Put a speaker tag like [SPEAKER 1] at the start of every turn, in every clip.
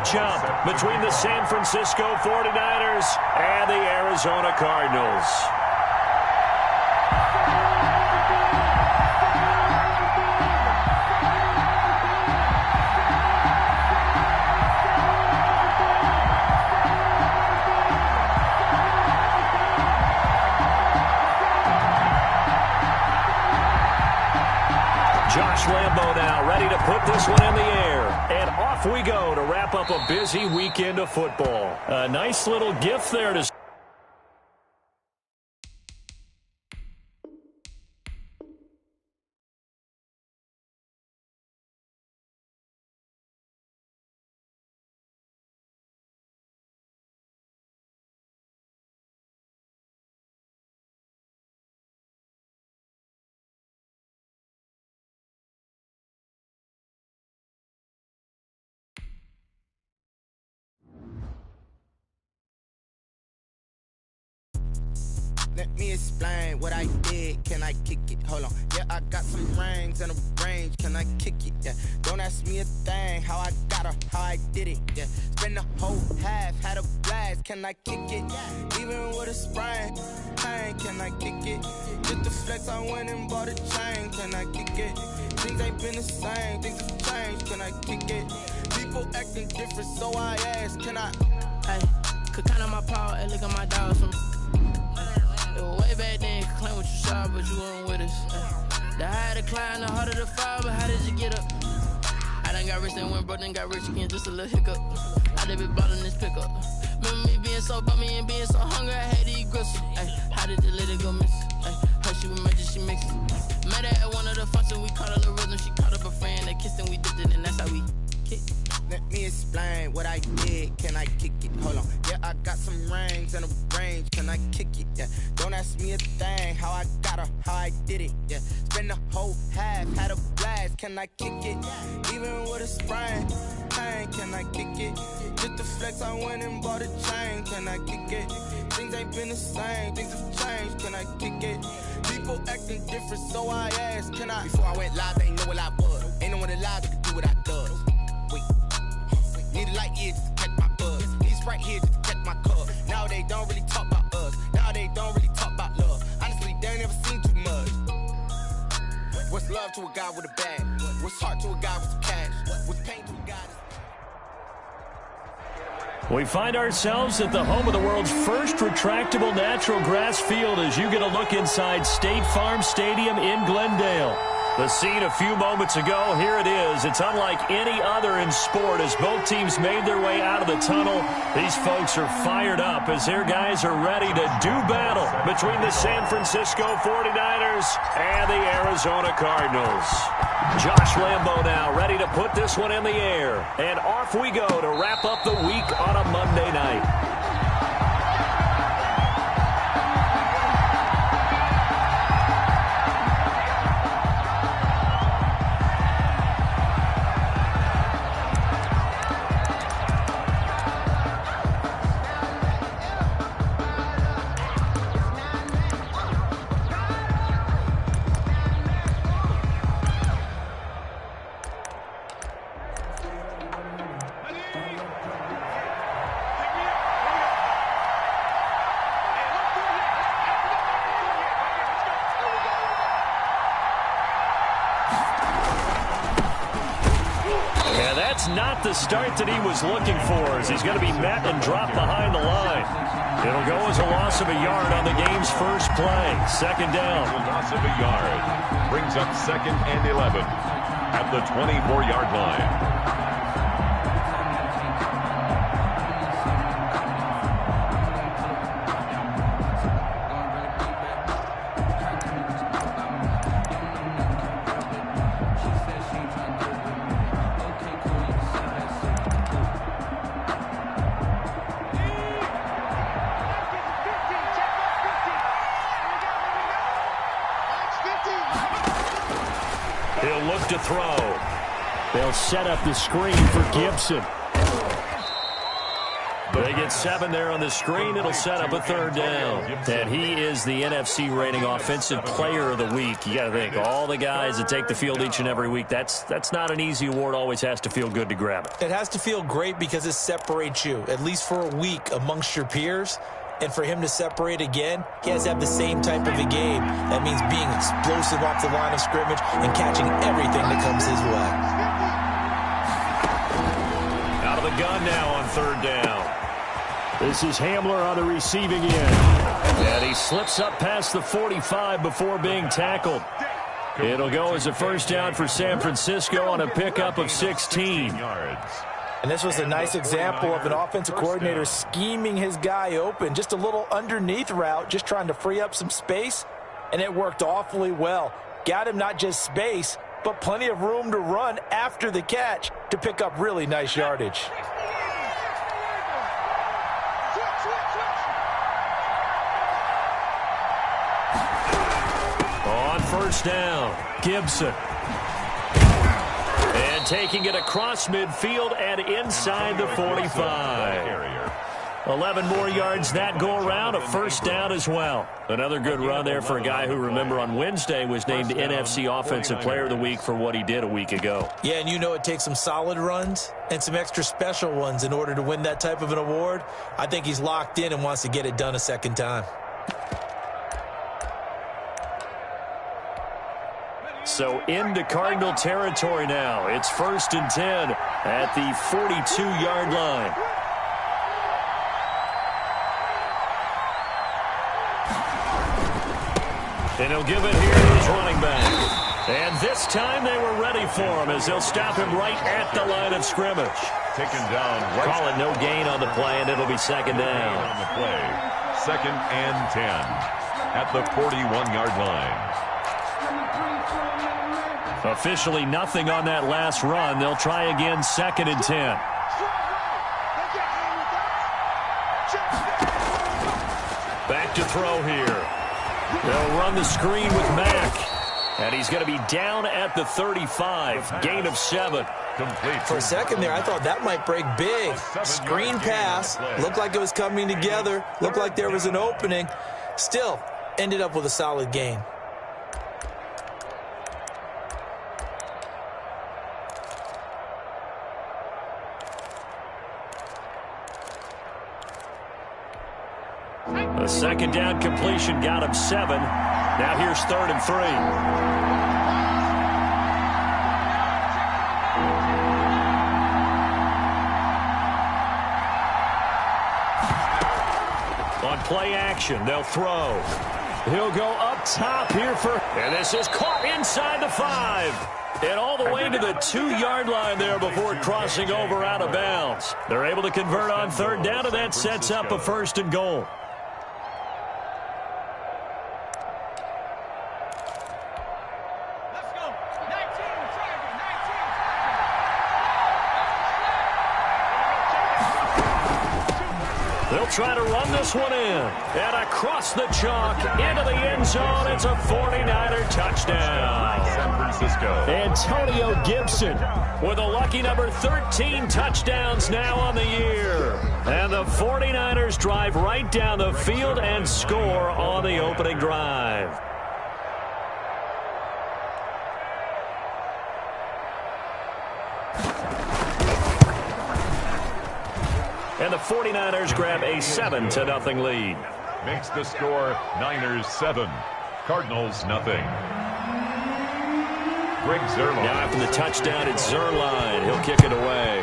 [SPEAKER 1] matchup between the San Francisco 49ers and the Arizona Cardinals. Josh Lambo now ready to put this one in the air. And off we go to wrap up a busy weekend of football. A nice little gift there to...
[SPEAKER 2] Let me explain what I did. Can I kick it? Hold on. Yeah, I got some rings and a range. Can I kick it? Yeah. Don't ask me a thing. How I got her, how I did it. Yeah. Spend the whole half, had a blast. Can I kick it? Even with a sprain. Pain, can I kick it? Just the flex, I went and bought a chain. Can I kick it? Things ain't been the same. Things have changed. Can I kick it? People acting different, so I ask. Can I?
[SPEAKER 3] Hey, could count on my power and look at my dogs from. Way back then, you could claim what you saw, but you weren't with us. The higher the climb, the harder the fall, but how did you get up? I done got rich, then went broke, then got rich again, just a little hiccup. I done been bought in this pickup. Remember me being so bummy and being so hungry, I had to eat gristle. Ay, how did the lady go miss? Her she was major, she mixed it. Met her at one of the functions, we caught a little rhythm, she caught up a friend, they kissed and we dipped it, and that's how we kicked.
[SPEAKER 2] Let me explain what I did. Can I kick it? Hold on. Yeah, I got some rings and a range. Can I kick it? Yeah. Don't ask me a thing. How I got her, how I did it. Yeah. Spend the whole half, had a blast. Can I kick it? Even with a sprain. Pain, can I kick it? Just the flex, I went and bought a chain. Can I kick it? Things ain't been the same. Things have changed. Can I kick it? People acting different, so I asked. Can I? Before I went live, they ain't know what I was. Ain't no one alive that could do what I does. Need a light year just to catch my buzz. Need right here just to catch my cup. Now they don't really talk about us. Now they don't really talk about love. Honestly, they ain't never seen too much. What's love to a guy with a bag? What's heart to a guy with some cash? What's pain to a guy that's...
[SPEAKER 1] We find ourselves at the home of the world's first retractable natural grass field as you get a look inside State Farm Stadium in Glendale. The scene a few moments ago, here it is. It's unlike any other in sport as both teams made their way out of the tunnel. These folks are fired up as their guys are ready to do battle between the San Francisco 49ers and the Arizona Cardinals. Josh Lambo now ready to put this one in the air. And off we go to wrap up the week on a Monday night. Not the start that he was looking for as he's going to be met and dropped behind the line. It'll go as a loss of a yard on the game's first play. Second down.
[SPEAKER 4] A loss of a yard brings up 2nd and 11 at the 24-yard line.
[SPEAKER 1] He'll look to throw. They'll set up the screen for Gibson. They get 7 there on the screen. It'll set up a 3rd down. And he is the NFC rating Offensive Player of the Week. You got to think, all the guys that take the field each and every week, that's not an easy award. Always has to feel good to grab it.
[SPEAKER 5] It has to feel great because it separates you, at least for a week, amongst your peers. And for him to separate again, he has to have the same type of a game. That means being explosive off the line of scrimmage and catching everything that comes his way.
[SPEAKER 1] Out of the gun now on 3rd down. This is Hamler on the receiving end. And he slips up past the 45 before being tackled. It'll go as a 1st down for San Francisco on a pickup of 16 yards.
[SPEAKER 5] And this was a nice example of an offensive coordinator scheming his guy open. Just a little underneath route, just trying to free up some space. And it worked awfully well. Got him not just space, but plenty of room to run after the catch to pick up really nice yardage.
[SPEAKER 1] On 1st down, Gibson. And taking it across midfield and inside the 45. 11 more yards that go around, a 1st down as well. Another good run there for a guy who, remember, on Wednesday was named NFC Offensive Player of the Week for what he did a week ago.
[SPEAKER 5] Yeah, and you know it takes some solid runs and some extra special ones in order to win that type of an award. I think he's locked in and wants to get it done a 2nd time.
[SPEAKER 1] So into Cardinal territory now. It's 1st and 10 at the 42-yard line. And he'll give it here to his running back. And this time they were ready for him as they'll stop him right at the line of scrimmage.
[SPEAKER 4] Taken down. Right.
[SPEAKER 1] Calling no gain on the play, and it'll be 2nd down.
[SPEAKER 4] On the play. 2nd and 10 at the 41-yard line.
[SPEAKER 1] Officially nothing on that last run. They'll try again, 2nd and 10. Back to throw here. They'll run the screen with Mack. And he's going to be down at the 35. Gain of 7.
[SPEAKER 4] Complete.
[SPEAKER 5] For a second there, I thought that might break big. Screen pass. Looked like it was coming together. Looked like there was an opening. Still, ended up with a solid gain.
[SPEAKER 1] The 2nd down completion got him 7. Now here's 3rd and 3. On play action, they'll throw. He'll go up top here and this is caught inside the 5. And all the way to the 2-yard line there before crossing over out of bounds. They're able to convert on 3rd down, and that sets up a 1st and goal. They'll try to run this one in. And across the chalk into the end zone. It's a 49er touchdown.
[SPEAKER 4] San Francisco.
[SPEAKER 1] Antonio Gibson with a lucky number 13 touchdowns now on the year. And the 49ers drive right down the field and score on the opening drive. And the 49ers grab a 7-0 lead.
[SPEAKER 4] Makes the score Niners 7, Cardinals nothing. Greg Zuerlein.
[SPEAKER 1] Now after the touchdown, it's Zuerlein. He'll kick it away.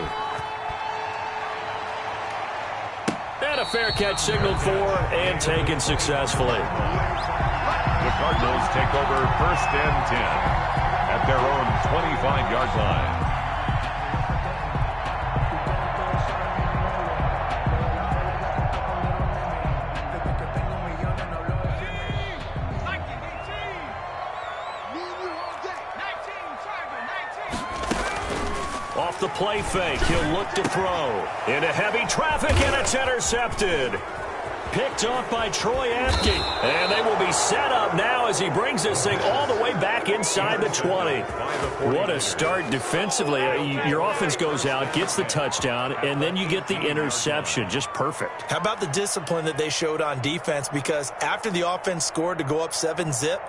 [SPEAKER 1] And a fair catch signaled for and taken successfully.
[SPEAKER 4] The Cardinals take over 1st and 10 at their own 25-yard line.
[SPEAKER 1] Off the play fake, he'll look to throw. Into heavy traffic, and it's intercepted. picked off by Troy Apke. And they will be set up now as he brings this thing all the way back inside the 20. What a start defensively. Your offense goes out, gets the touchdown, and then you get the interception. Just perfect.
[SPEAKER 5] How about the discipline that they showed on defense? Because after the offense scored to go up 7-zip,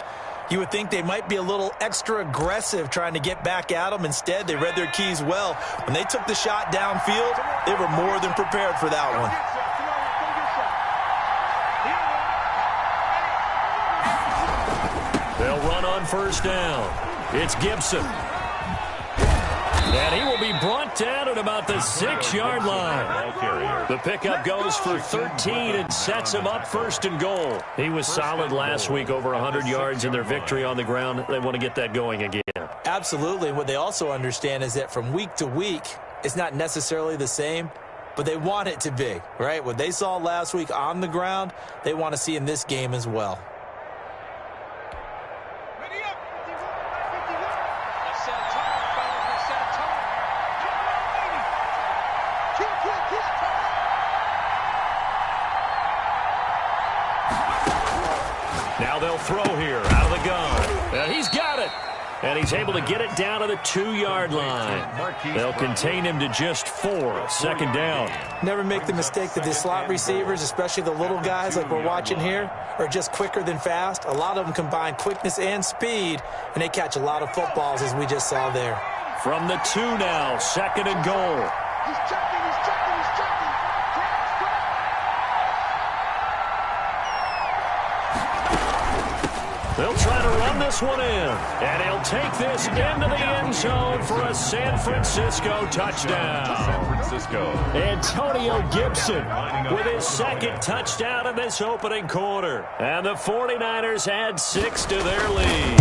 [SPEAKER 5] you would think they might be a little extra aggressive trying to get back at them. Instead, they read their keys well. When they took the shot downfield, they were more than prepared for that one.
[SPEAKER 1] They'll run on first down. It's Gibson. And he will be brought down at about the 6-yard line. The pickup goes for 13 and sets him up first and goal. He was solid last week, over 100 yards in their victory on the ground. They want to get that going again.
[SPEAKER 5] Absolutely. What they also understand is that from week to week, it's not necessarily the same, but they want it to be, right? What they saw last week on the ground, they want to see in this game as well.
[SPEAKER 1] Now they'll throw here out of the gun. And he's got it. And he's able to get it down to the 2-yard line. They'll contain him to just 4. Second down.
[SPEAKER 5] Never make the mistake that the slot receivers, especially the little guys like we're watching here, are just quicker than fast. A lot of them combine quickness and speed, and they catch a lot of footballs, as we just saw there.
[SPEAKER 1] From the 2 now, second and goal.
[SPEAKER 6] He's checking.
[SPEAKER 1] They'll try to run this one in, and he'll take this into the end zone for a San Francisco touchdown.
[SPEAKER 4] San Francisco.
[SPEAKER 1] Antonio Gibson with his second touchdown in this opening quarter. And the 49ers add 6 to their lead.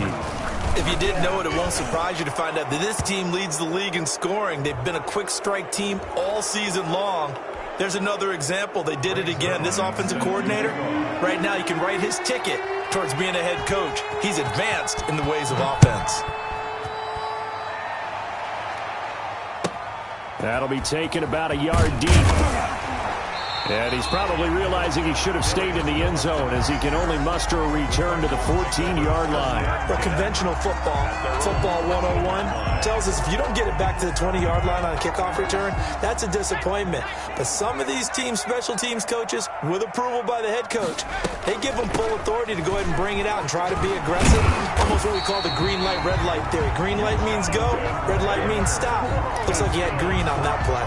[SPEAKER 5] If you didn't know it, it won't surprise you to find out that this team leads the league in scoring. They've been a quick strike team all season long. There's another example. They did it again. This offensive coordinator, right now you can write his ticket towards being a head coach. He's advanced in the ways of offense.
[SPEAKER 1] That'll be taken about a yard deep. And he's probably realizing he should have stayed in the end zone as he can only muster a return to the 14-yard line.
[SPEAKER 5] But conventional football 101, tells us if you don't get it back to the 20-yard line on a kickoff return, that's a disappointment. But some of these special teams coaches, with approval by the head coach, they give them full authority to go ahead and bring it out and try to be aggressive. Almost what we call the green light, red light theory. Green light means go, red light means stop. Looks like he had green on that play.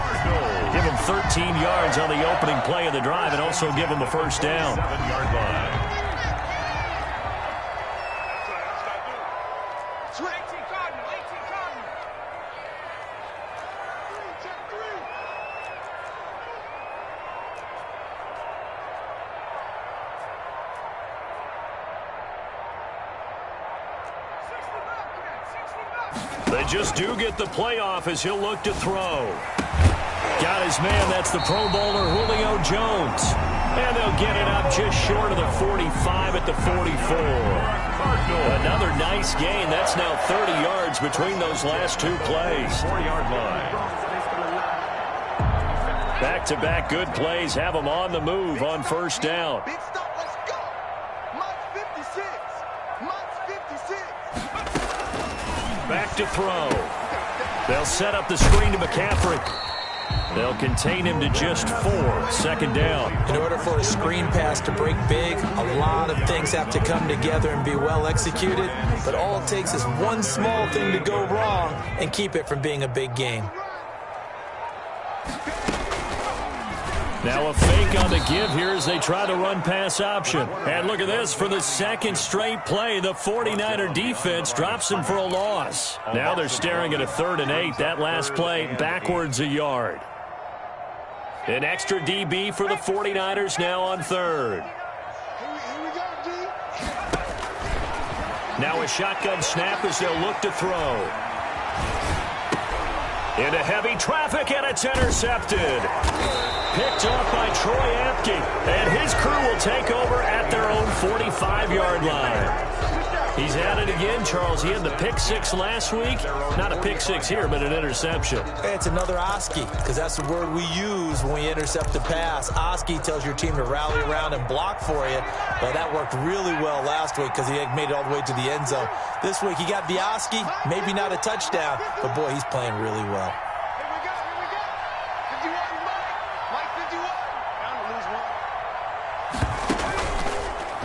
[SPEAKER 1] Give him 13 yards on the opening play of the drive and also give him a first down.
[SPEAKER 4] 7-yard line.
[SPEAKER 1] They just do get the playoff as he'll look to throw. Got his man, that's the Pro Bowler Julio Jones. And they'll get it up just short of the 45 at the 44. Another nice gain. That's now 30 yards between those last 2 plays.
[SPEAKER 4] 4-yard line.
[SPEAKER 1] Back-to-back good plays have them on the move on first down.
[SPEAKER 6] Big stop, let's go. Mike's 56. Mike's 56.
[SPEAKER 1] Back to throw. They'll set up the screen to McCaffrey. They'll contain him to just 4. Second down.
[SPEAKER 5] In order for a screen pass to break big, a lot of things have to come together and be well executed. But all it takes is one small thing to go wrong and keep it from being a big game.
[SPEAKER 1] Now a fake on the give here as they try to run pass option. And look at this, for the second straight play, the 49er defense drops him for a loss. Now they're staring at a 3rd and 8. That last play backwards a yard. An extra DB for the 49ers now on 3rd. Now a shotgun snap as they'll look to throw. Into heavy traffic, and it's intercepted. Picked off by Troy Apke, and his crew will take over at their own 45-yard line. He's at it again, Charles. He had the pick six last week. Not a pick six here, but an interception.
[SPEAKER 5] It's another Oski, because that's the word we use when we intercept the pass. Oski tells your team to rally around and block for you. But that worked really well last week because he made it all the way to the end zone. This week he got the Oski, maybe not a touchdown, but boy, he's playing really well.
[SPEAKER 6] Here we go. 51, Mike 51. Down to lose one.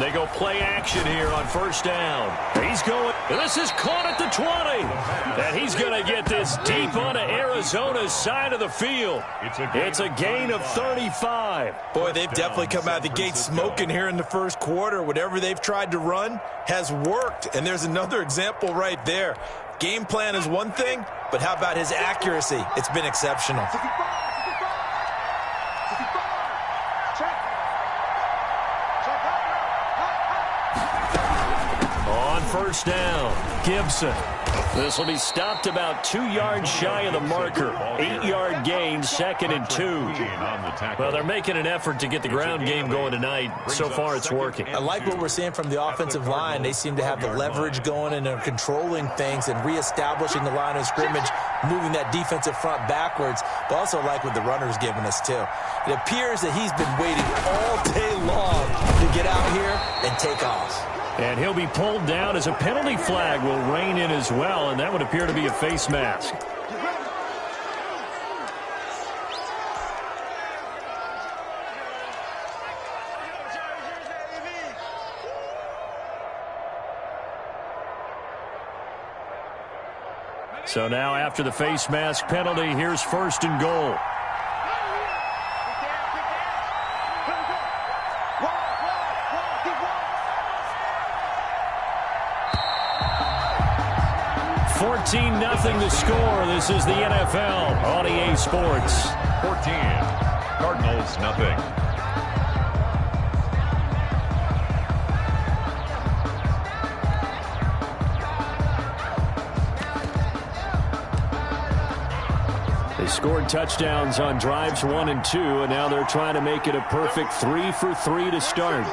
[SPEAKER 1] They go play action here on first down. He's going. This is caught at the 20. And he's going to get this deep onto Arizona's side of the field. It's a gain of 35.
[SPEAKER 5] Boy, they've definitely come out of the gate smoking here in the first quarter. Whatever they've tried to run has worked. And there's another example right there. Game plan is one thing, but how about his accuracy? It's been exceptional.
[SPEAKER 6] 55. Check.
[SPEAKER 1] On first down, Gibson. This will be stopped about 2 yards shy of the marker. 8-yard gain, 2nd and 2. Well, they're making an effort to get the ground game going tonight. So far, it's working.
[SPEAKER 5] I like what we're seeing from the offensive line. They seem to have the leverage going and are controlling things and reestablishing the line of scrimmage, moving that defensive front backwards. But also like what the runner's giving us, too. It appears that he's been waiting all day long to get out here and take off.
[SPEAKER 1] And he'll be pulled down as a penalty flag will rein in as well, and that would appear to be a face mask. So now after the face mask penalty, here's 1st and goal. Nothing to score. This is the NFL on EA Sports.
[SPEAKER 4] 14. Cardinals, nothing.
[SPEAKER 1] They scored touchdowns on drives 1 and 2, and now they're trying to make it a perfect 3 for 3 to start.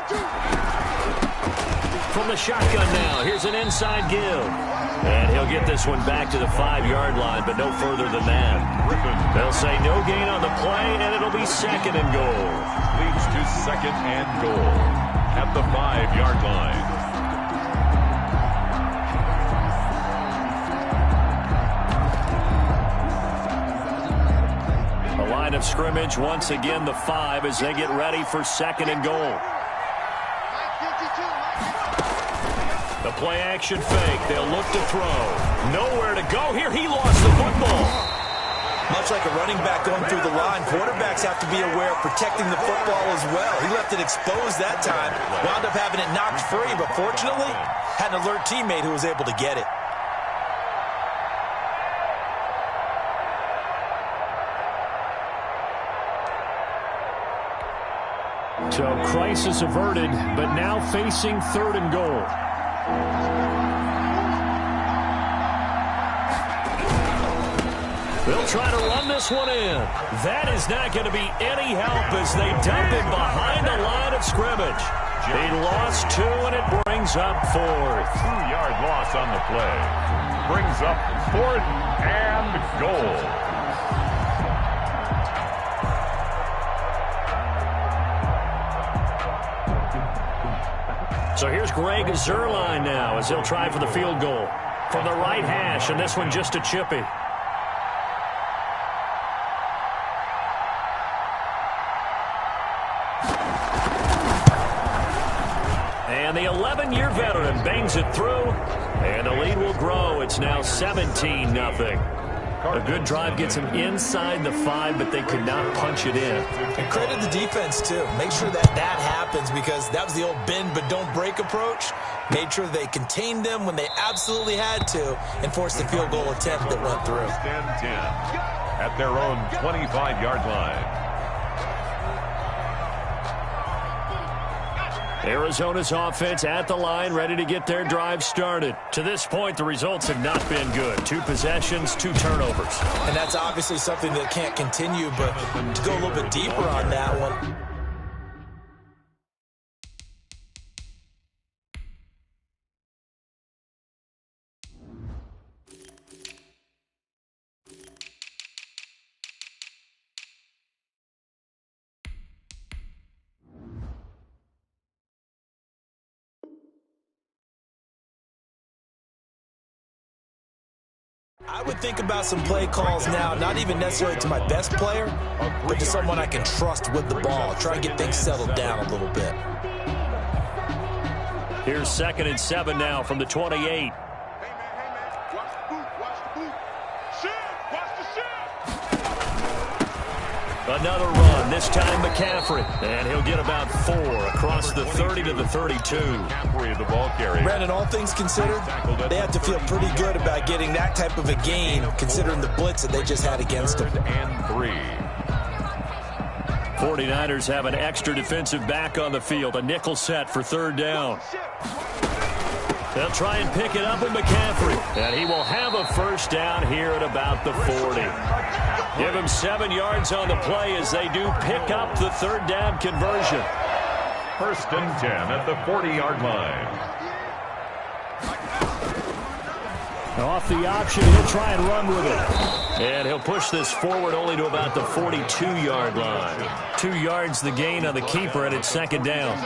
[SPEAKER 1] From the shotgun now, here's an inside give. And he'll get this one back to the 5-yard line, but no further than that. They'll say no gain on the play, and it'll be 2nd and goal.
[SPEAKER 4] Leads to 2nd and goal at the 5-yard line.
[SPEAKER 1] The line of scrimmage, once again, the 5 as they get ready for 2nd and goal. The play action fake. They'll look to throw. Nowhere to go here. He lost the football.
[SPEAKER 5] Much like a running back going through the line, quarterbacks have to be aware of protecting the football as well. He left it exposed that time. Wound up having it knocked free, but fortunately, had an alert teammate who was able to get it.
[SPEAKER 1] So crisis averted, but now facing 3rd and goal. They'll try to run this one in. That is not going to be any help as they dump him behind the line of scrimmage. He lost 2, and it brings up 4th.
[SPEAKER 4] 2-yard loss on the play. Brings up 4th and goal.
[SPEAKER 1] So here's Greg Zuerlein now as he'll try for the field goal. From the right hash, and this one just a chippy. And the 11-year veteran bangs it through, and the lead will grow. It's now 17-0. A good drive gets him inside the 5, but they could not punch it in.
[SPEAKER 5] And credit the defense, too. Make sure that happens because that was the old bend but don't break approach. Made sure they contained them when they absolutely had to and forced the field goal attempt that went through.
[SPEAKER 4] 10 at their own 25-yard line.
[SPEAKER 1] Arizona's offense at the line, ready to get their drive started. To this point, the results have not been good. 2 possessions, 2 turnovers.
[SPEAKER 5] And that's obviously something that can't continue, but to go a little bit deeper on that one, I would think about some play calls now, not even necessarily to my best player, but to someone I can trust with the ball. Try and get things settled down a little bit.
[SPEAKER 1] Here's 2nd and 7 now from the 28. Another run, this time McCaffrey. And he'll get about 4 across the 30 to the 32.
[SPEAKER 4] McCaffrey, the ball carrier.
[SPEAKER 5] Brandon, all things considered, they have to feel pretty good about getting that type of a gain, considering the blitz that they just had against them.
[SPEAKER 1] 49ers have an extra defensive back on the field. A nickel set for 3rd down. They'll try and pick it up with McCaffrey. And he will have a 1st down here at about the 40. Give him 7 yards on the play as they do pick up the 3rd down conversion.
[SPEAKER 4] 1st and 10 at the 40-yard line.
[SPEAKER 1] Off the option, he'll try and run with it. And he'll push this forward only to about the 42-yard line. 2 yards the gain on the keeper, and it's 2nd down.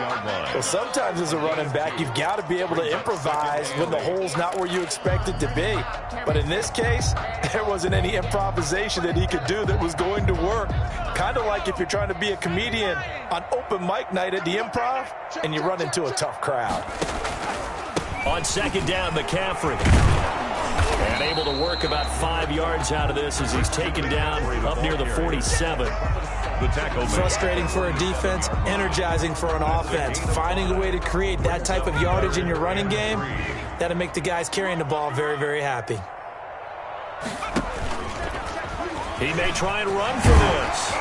[SPEAKER 5] Well, sometimes as a running back, you've got to be able to improvise when the hole's not where you expect it to be. But in this case, there wasn't any improvisation that he could do that was going to work. Kind of like if you're trying to be a comedian on open mic night at the Improv, and you run into a tough crowd.
[SPEAKER 1] On 2nd down, McCaffrey. And able to work about 5 yards out of this as he's taken down up near the 47.
[SPEAKER 4] The tackle.
[SPEAKER 5] Frustrating for a defense, energizing for an offense. Finding a way to create that type of yardage in your running game, that'll make the guys carrying the ball very, very happy.
[SPEAKER 1] He may try and run for this.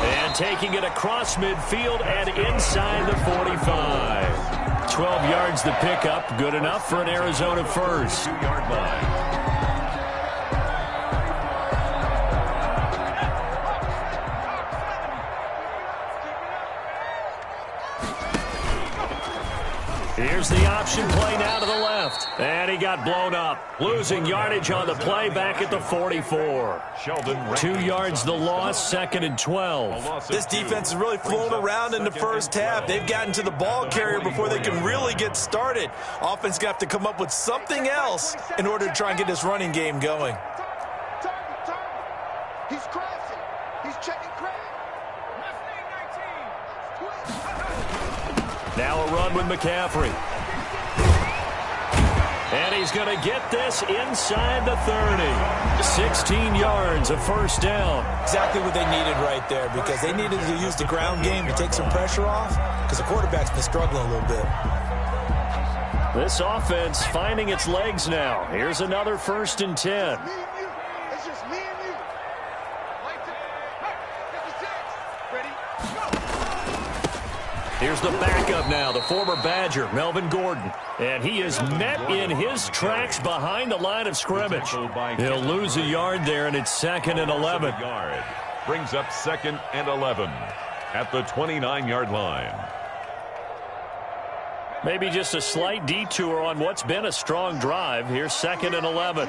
[SPEAKER 1] And taking it across midfield and inside the 45. 12 yards the pickup. Good enough for an Arizona 1st.
[SPEAKER 4] 2-yard line.
[SPEAKER 1] Here's the option play now to the left. And he got blown up. Losing yardage on the play back at the 44. 2 yards the loss, 2nd and 12.
[SPEAKER 5] This defense has really flown around in the first half. They've gotten to the ball carrier before they can really get started. Offense got to come up with something else in order to try and get this running game going.
[SPEAKER 6] He's crashing. He's checking crash.
[SPEAKER 1] Now a run with McCaffrey. And he's going to get this inside the 30. 16 yards, a 1st down.
[SPEAKER 5] Exactly what they needed right there, because they needed to use the ground game to take some pressure off, because the quarterback's been struggling a little bit.
[SPEAKER 1] This offense finding its legs now. Here's another 1st and 10.
[SPEAKER 6] It's just me and you.
[SPEAKER 1] Here's the backup now, the former Badger, Melvin Gordon. And he is met in his tracks behind the line of scrimmage. He'll lose a yard there, and it's 2nd and 11.
[SPEAKER 4] Brings up 2nd and 11 at the 29-yard line.
[SPEAKER 1] Maybe just a slight detour on what's been a strong drive. Here's 2nd and 11.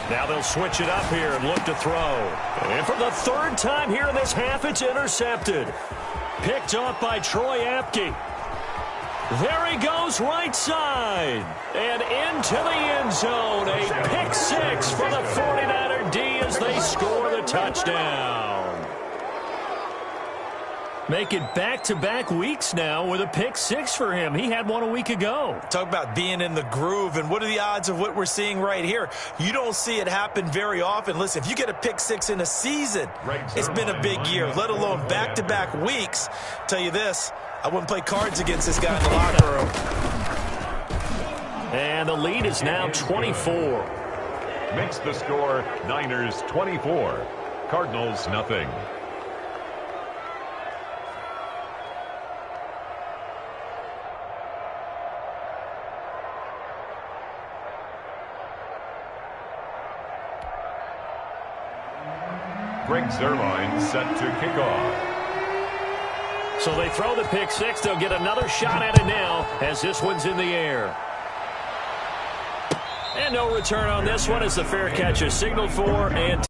[SPEAKER 1] Now they'll switch it up here and look to throw. And for the 3rd time here in this half, it's intercepted. Picked off by Troy Apke. There he goes right side. And into the end zone. A pick 6 for the 49er D as they score the touchdown. Make it back-to-back weeks now with a pick 6 for him. He had one a week ago.
[SPEAKER 5] Talk about being in the groove, and what are the odds of what we're seeing right here? You don't see it happen very often. Listen, if you get a pick 6 in a season, it's been a big year, let alone back-to-back weeks. Tell you this, I wouldn't play cards against this guy in the locker room.
[SPEAKER 1] And the lead is now 24.
[SPEAKER 4] Makes the score Niners 24, Cardinals nothing. Greg Zerline set to kick off.
[SPEAKER 1] So they throw the pick 6. They'll get another shot at it now as this one's in the air. And no return on this one as the fair catch is signaled for and